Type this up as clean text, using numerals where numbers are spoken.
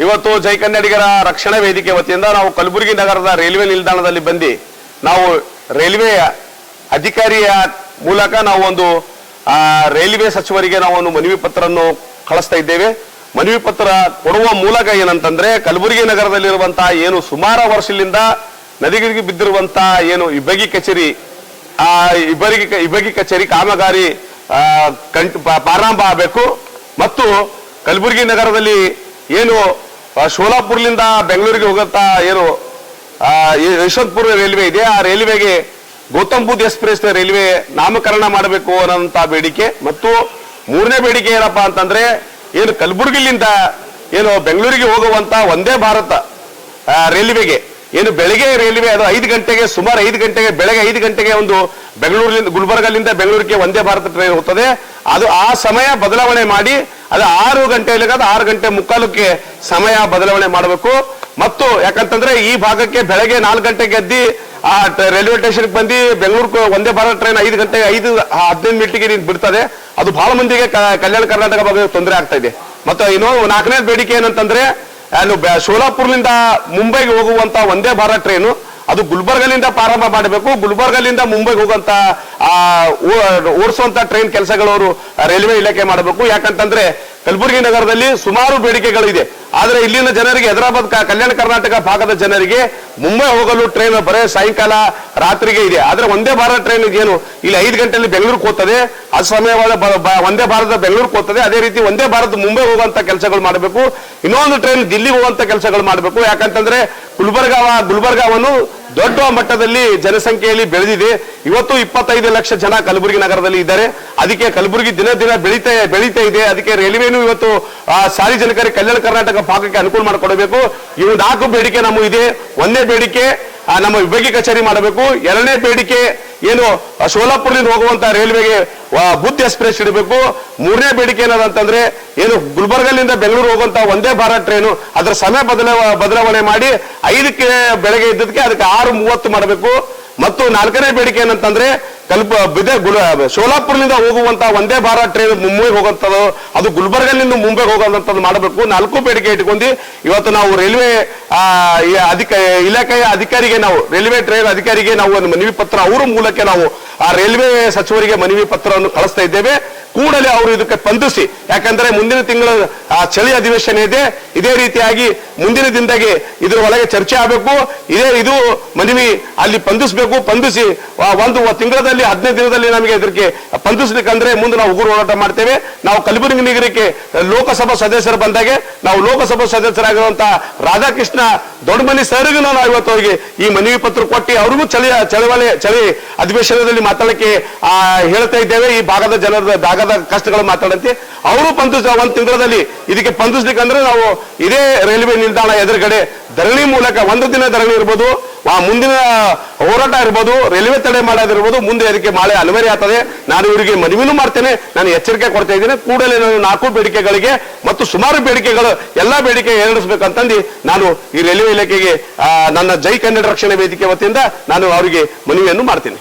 ಇವತ್ತು ಜೈ ಕನ್ನಡಿಗರ ರಕ್ಷಣಾ ವೇದಿಕೆ ವತಿಯಿಂದ ನಾವು ಕಲಬುರಗಿ ನಗರದ ರೈಲ್ವೆ ನಿಲ್ದಾಣದಲ್ಲಿ ಬಂದು ನಾವು ರೈಲ್ವೆ ಅಧಿಕಾರಿಯ ಮೂಲಕ ನಾವು ಒಂದು ರೈಲ್ವೆ ಸಚಿವರಿಗೆ ನಾವು ಒಂದು ಮನವಿ ಪತ್ರವನ್ನು ಕಳಿಸ್ತಾ ಇದ್ದೇವೆ. ಮನವಿ ಪತ್ರ ಕೊಡುವ ಮೂಲಕ ಏನಂತಂದ್ರೆ ಕಲಬುರಗಿ ನಗರದಲ್ಲಿರುವಂತಹ ಏನು ಸುಮಾರು ವರ್ಷದಿಂದ ನದಿಗಳಿಗೆ ಬಿದ್ದಿರುವಂತಹ ಏನು ಇಬ್ಬಗಿ ಕಚೇರಿ ಇಬ್ಬಗಿ ಕಚೇರಿ ಕಾಮಗಾರಿ ಪ್ರಾರಂಭ ಆಗಬೇಕು ಮತ್ತು ಕಲಬುರಗಿ ನಗರದಲ್ಲಿ ಏನು ಶೋಲಾಪುರ್ಲಿಂದ ಬೆಂಗಳೂರಿಗೆ ಹೋಗುವಂತ ಏನು ಯಶವಂತಪುರ ರೈಲ್ವೆ ಇದೆ, ಆ ರೈಲ್ವೆಗೆ ಗೌತಮ್ ಬುದ್ಧ ಎಕ್ಸ್ಪ್ರೆಸ್ ರೈಲ್ವೆ ನಾಮಕರಣ ಮಾಡಬೇಕು ಅನ್ನೋಂತ ಬೇಡಿಕೆ. ಮತ್ತು ಮೂರನೇ ಬೇಡಿಕೆ ಏನಪ್ಪಾ ಅಂತಂದ್ರೆ ಏನು ಕಲಬುರಗಿಲಿಂದ ಏನು ಬೆಂಗಳೂರಿಗೆ ಹೋಗುವಂತ ಒಂದೇ ಭಾರತ ರೈಲ್ವೆಗೆ ಏನು ಬೆಳಗ್ಗೆ ರೈಲ್ವೆ ಅದು 5 ಗಂಟೆಗೆ ಸುಮಾರು 5 ಗಂಟೆಗೆ ಬೆಳಗ್ಗೆ 5 ಗಂಟೆಗೆ ಒಂದು ಬೆಂಗಳೂರಿನಿಂದ ಗುಲ್ಬರ್ಗಲಿಂದ ಬೆಂಗಳೂರಿಗೆ ಒಂದೇ ಭಾರತ ಟ್ರೈನ್ ಹೋಗ್ತದೆ. ಅದು ಆ ಸಮಯ ಬದಲಾವಣೆ ಮಾಡಿ ಅದು 6 ಗಂಟೆಯಲ್ಲಿ 6 ಗಂಟೆ ಮುಕ್ಕಾಲಕ್ಕೆ ಸಮಯ ಬದಲಾವಣೆ ಮಾಡಬೇಕು. ಮತ್ತು ಯಾಕಂತಂದ್ರೆ ಈ ಭಾಗಕ್ಕೆ ಬೆಳಗ್ಗೆ 4 ಗಂಟೆಗೆ ಎದ್ದು ಆ ರೈಲ್ವೆ ಸ್ಟೇಷನ್ಗೆ ಬಂದು ಬೆಂಗಳೂರು ಒಂದೇ ಭಾರತ ಟ್ರೈನ್ 5 ಗಂಟೆಗೆ 5:15 ಮಿನಿಟ್ಗೆ ಬಿಡ್ತದೆ. ಅದು ಬಹಳ ಮಂದಿಗೆ ಕಲ್ಯಾಣ ಕರ್ನಾಟಕ ಬಗ್ಗೆ ತೊಂದರೆ ಆಗ್ತಾ ಇದೆ. ಮತ್ತು ಇನ್ನೊಂದು 4ನೇ ಬೇಡಿಕೆ ಏನಂತಂದ್ರೆ ಶೋಲಾಪುರ್ನಿಂದ ಮುಂಬೈಗೆ ಹೋಗುವಂತ ಒಂದೇ ಭಾರತ್ ಟ್ರೈನು ಅದು ಗುಲ್ಬರ್ಗಲಿಂದ ಪ್ರಾರಂಭ ಮಾಡಬೇಕು. ಗುಲ್ಬರ್ಗಲಿಂದ ಮುಂಬೈಗೆ ಹೋಗುವಂತ ಓಡಿಸುವಂತ ಟ್ರೈನ್ ಕೆಲಸಗಳು ಅವರು ರೈಲ್ವೆ ಇಲಾಖೆ ಮಾಡಬೇಕು. ಯಾಕಂತಂದ್ರೆ ಕಲಬುರಗಿ ನಗರದಲ್ಲಿ ಸುಮಾರು ಬೇಡಿಕೆಗಳಿದೆ. ಆದ್ರೆ ಇಲ್ಲಿನ ಜನರಿಗೆ ಹೈದರಾಬಾದ್ ಕಲ್ಯಾಣ ಕರ್ನಾಟಕ ಭಾಗದ ಜನರಿಗೆ ಮುಂಬೈ ಹೋಗಲು ಟ್ರೈನ್ ಬರೇ ಸಾಯಂಕಾಲ ರಾತ್ರಿಗೆ ಇದೆ. ಆದ್ರೆ ಒಂದೇ ಭಾರತ್ ಟ್ರೈನ್ ಏನು ಇಲ್ಲಿ 5 ಗಂಟೆಯಲ್ಲಿ ಬೆಂಗಳೂರಿಗೆ ಹೋಗ್ತದೆ, ಆ ಸಮಯವಾದ ಒಂದೇ ಭಾರತ ಬೆಂಗಳೂರಿಗೆ ಹೋಗ್ತದೆ. ಅದೇ ರೀತಿ ಒಂದೇ ಭಾರತ ಮುಂಬೈ ಹೋಗುವಂತ ಕೆಲಸಗಳು ಮಾಡಬೇಕು. ಇನ್ನೊಂದು ಟ್ರೈನ್ ದಿಲ್ಲಿಗೆ ಹೋಗುವಂತ ಕೆಲಸಗಳು ಮಾಡಬೇಕು. ಯಾಕಂತಂದ್ರೆ ಗುಲ್ಬರ್ಗಾವನ್ನು ದೊಡ್ಡ ಮಟ್ಟದಲ್ಲಿ ಜನಸಂಖ್ಯೆಯಲ್ಲಿ ಬೆಳೆದಿದೆ. ಇವತ್ತು 25 ಲಕ್ಷ ಜನ ಕಲಬುರಗಿ ನಗರದಲ್ಲಿ ಇದ್ದಾರೆ. ಅದಕ್ಕೆ ಕಲಬುರಗಿ ದಿನ ದಿನ ಬೆಳೀತಾ ಇದೆ. ಅದಕ್ಕೆ ರೈಲ್ವೆನೂ ಇವತ್ತು ಸಾರ್ವಜನಿಕರಿಗೆ ಕಲ್ಯಾಣ ಕರ್ನಾಟಕ ಭಾಗಕ್ಕೆ ಅನುಕೂಲ ಮಾಡಿಕೊಡಬೇಕು. ಇವು 4 ಬೇಡಿಕೆ ನಮಗೂ ಇದೆ. ಒಂದನೇ ಬೇಡಿಕೆ ನಮ್ಮ ವಿಭಾಗೀಯ ಕಚೇರಿ ಮಾಡಬೇಕು. 2ನೇ ಬೇಡಿಕೆ ಏನು ಶೋಲಾಪುರ್ನಿಂದ ಹೋಗುವಂತ ರೈಲ್ವೆಗೆ ಬುದ್ಧ ಎಕ್ಸ್ಪ್ರೆಸ್ ಇಡಬೇಕು. 3ನೇ ಬೇಡಿಕೆ ಏನದಂತಂದ್ರೆ ಏನು ಗುಲ್ಬರ್ಗಲಿಂದ ಬೆಂಗಳೂರು ಹೋಗುವಂತ ಒಂದೇ ಭಾರತ್ ಟ್ರೈನು ಅದರ ಸಮಯ ಬದಲಾವಣೆ ಮಾಡಿ 5ಕ್ಕೆ ಬೆಳಗ್ಗೆ ಇದ್ದದಕ್ಕೆ ಅದಕ್ಕೆ 6:30 ಮಾಡಬೇಕು. ಮತ್ತು 4ನೇ ಬೇಡಿಕೆ ಏನಂತಂದ್ರೆ ಶೋಲಾಪುರ್ನಿಂದ ಹೋಗುವಂತ ಒಂದೇ ಭಾರತ್ ಟ್ರೈನ್ ಮುಂಬೈಗೆ ಹೋಗುವಂಥದ್ದು ಅದು ಗುಲ್ಬರ್ಗಲಿಂದ ಮುಂಬೈಗೆ ಹೋಗುವಂಥದ್ದು ಮಾಡಬೇಕು. 4 ಬೇಡಿಕೆ ಇಟ್ಕೊಂಡು ಇವತ್ತು ನಾವು ರೈಲ್ವೆ ಇಲಾಖೆಯ ಅಧಿಕಾರಿಗೆ ನಾವು ರೈಲ್ವೆ ಟ್ರೈನ್ ಅಧಿಕಾರಿಗೆ ನಾವು ಒಂದು ಮನವಿ ಪತ್ರ ಅವರ ಮೂಲಕ ನಾವು ಆ ರೈಲ್ವೆ ಸಚಿವರಿಗೆ ಮನವಿ ಪತ್ರವನ್ನು ಕಳಿಸ್ತಾ ಇದ್ದೇವೆ. ಕೂಡಲೇ ಅವರು ಇದಕ್ಕೆ ಸ್ಪಂದಿಸಿ, ಯಾಕಂದ್ರೆ ಮುಂದಿನ ತಿಂಗಳ ಚಳಿ ಅಧಿವೇಶನ ಇದೆ. ಇದೇ ರೀತಿಯಾಗಿ ಮುಂದಿನ ದಿನದಾಗೆ ಇದರ ಒಳಗೆ ಚರ್ಚೆ ಆಗಬೇಕು. ಇದು ಮನವಿ ಅಲ್ಲಿ ಸ್ಪಂದಿಸಬೇಕು. ಸ್ಪಂದಿಸಿ ಒಂದು ತಿಂಗಳಲ್ಲಿ 15 ದಿನದಲ್ಲಿ ನಮಗೆ ಇದಕ್ಕೆ ಸ್ಪಂದಿಸ್ಲಿಕ್ಕಂದ್ರೆ ಮುಂದೆ ನಾವು ಉಗುರು ಹೋರಾಟ ಮಾಡ್ತೇವೆ. ನಾವು ಕಲಬುರಗಿ ನಗರಕ್ಕೆ ಲೋಕಸಭಾ ಸದಸ್ಯರು ಬಂದಾಗೆ ನಾವು ಲೋಕಸಭಾ ಸದಸ್ಯರಾಗಿರುವಂತಹ ರಾಧಾಕೃಷ್ಣ ದೊಡ್ಡಮನಿ ಸರ್ಗೂ ನಾವು ಇವತ್ತು ಅವರಿಗೆ ಈ ಮನವಿ ಪತ್ರ ಕೊಟ್ಟು ಅವ್ರಿಗೂ ಚಳಿ ಅಧಿವೇಶನದಲ್ಲಿ ಮಾತಾಡಲಿಕ್ಕೆ ಹೇಳ್ತಾ ಇದ್ದೇವೆ. ಈ ಭಾಗದ ಜನರ ಕಷ್ಟಗಳು ಮಾತಾಡಂತೆ ಅವರು ಒಂದು ತಿಂಗಳಲ್ಲಿ ಇದಕ್ಕೆ ಸ್ಪಂದಿಸ್ಲಿಕ್ಕಂದ್ರೆ ನಾವು ಇದೇ ರೈಲ್ವೆ ನಿಲ್ದಾಣ ಎದುರುಗಡೆ ಧರಣಿ ಮೂಲಕ 1 ದಿನ ಧರಣಿ ಇರ್ಬೋದು, ಮುಂದಿನ ಹೋರಾಟ ಇರ್ಬೋದು, ರೈಲ್ವೆ ತಡೆ ಮಾಡೋದಿರ್ಬೋದು. ಮುಂದೆ ಅದಕ್ಕೆ ಮಳೆ ಅನಿವಾರ್ಯ ಆಗ್ತದೆ. ನಾನು ಇವರಿಗೆ ಮನವಿನೂ ಮಾಡ್ತೇನೆ, ನಾನು ಎಚ್ಚರಿಕೆ ಕೊಡ್ತಾ ಇದ್ದೇನೆ. ಕೂಡಲೇ ನಾನು 4 ಬೇಡಿಕೆಗಳಿಗೆ ಮತ್ತು ಸುಮಾರು ಬೇಡಿಕೆಗಳು ಎಲ್ಲಾ ಬೇಡಿಕೆ ಈಡೇರಿಸಬೇಕಂತಂದು ನಾನು ಈ ರೈಲ್ವೆ ಇಲಾಖೆಗೆ ನನ್ನ ಜೈ ಕನ್ನಡ ರಕ್ಷಣಾ ವೇದಿಕೆ ವತಿಯಿಂದ ನಾನು ಅವರಿಗೆ ಮನವಿಯನ್ನು ಮಾಡ್ತೀನಿ.